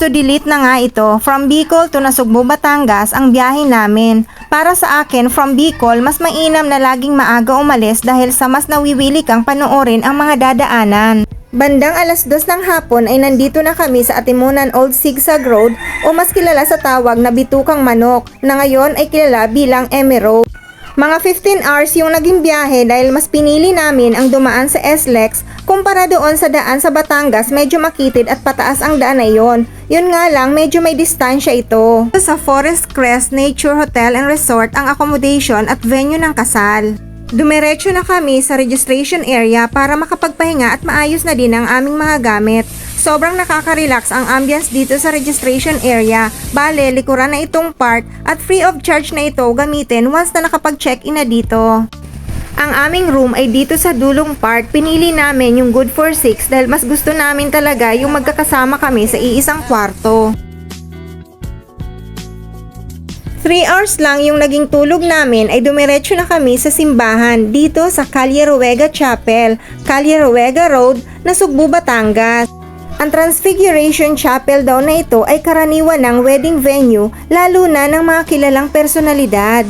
to delete na nga ito. From Bicol to Nasugbu, Batangas ang biyahe namin. Para sa akin, from Bicol, mas mainam na laging maaga umalis dahil sa mas nawiwili kang panoorin ang mga dadaanan. Bandang 2:00 ng hapon ay nandito na kami sa Atimunan Old Sigsag Road o mas kilala sa tawag na Bitukang Manok na ngayon ay kilala bilang Eme Road. Mga 15 hours yung naging biyahe dahil mas pinili namin ang dumaan sa SLEX kumpara doon sa daan sa Batangas, medyo makitid at pataas ang daan na yon. Yun nga lang, medyo may distansya ito. Sa Forest Crest Nature Hotel and Resort ang accommodation at venue ng kasal. Dumiretso na kami sa registration area para makapagpahinga at maayos na din ang aming mga gamit. Sobrang nakaka-relax ang ambience dito sa registration area. Bale, likuran na itong part at free of charge na ito gamitin once na nakapag-check-in na dito. Ang aming room ay dito sa dulong part. Pinili namin yung good for 6 dahil mas gusto namin talaga yung magkakasama kami sa iisang kwarto. 3 hours lang yung naging tulog namin ay dumiretso na kami sa simbahan dito sa Calle Ruega Chapel, Calle Ruega Road, Nasugbu, Batangas. Ang Transfiguration Chapel daw na ito ay karaniwan ng wedding venue lalo na ng mga kilalang personalidad.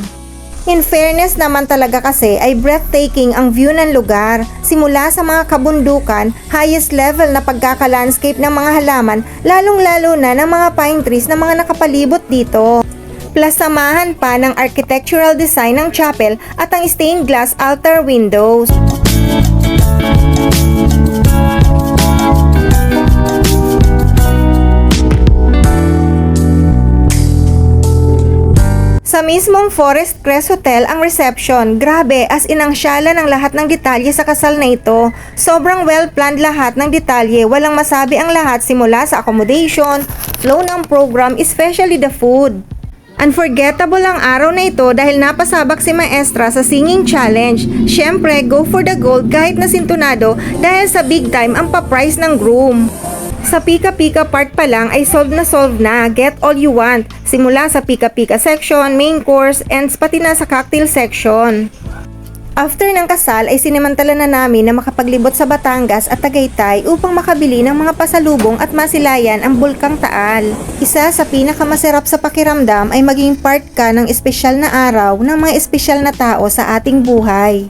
In fairness naman talaga kasi ay breathtaking ang view ng lugar. Simula sa mga kabundukan, highest level na pagkaka-landscape ng mga halaman, lalong-lalo na ng mga pine trees na mga nakapalibot dito. Plus samahan pa ng architectural design ng chapel at ang stained glass altar windows. Sa mismong Forest Crest Hotel ang reception, grabe as in ang syala ng lahat ng detalye sa kasal na ito. Sobrang well-planned lahat ng detalye, walang masabi ang lahat simula sa accommodation, flow ng program, especially the food. Unforgettable ang araw na ito dahil napasabak si Maestra sa singing challenge. Syempre, go for the gold kahit na sintunado dahil sa big time ang pa-price ng groom. Sa pika-pika part pa lang ay solve na, get all you want. Simula sa pika-pika section, main course, and pati na sa cocktail section. After ng kasal ay sinimantala na namin na makapaglibot sa Batangas at Tagaytay upang makabili ng mga pasalubong at masilayan ang Bulkang Taal. Isa sa pinakamasarap sa pakiramdam ay maging part ka ng espesyal na araw ng mga espesyal na tao sa ating buhay.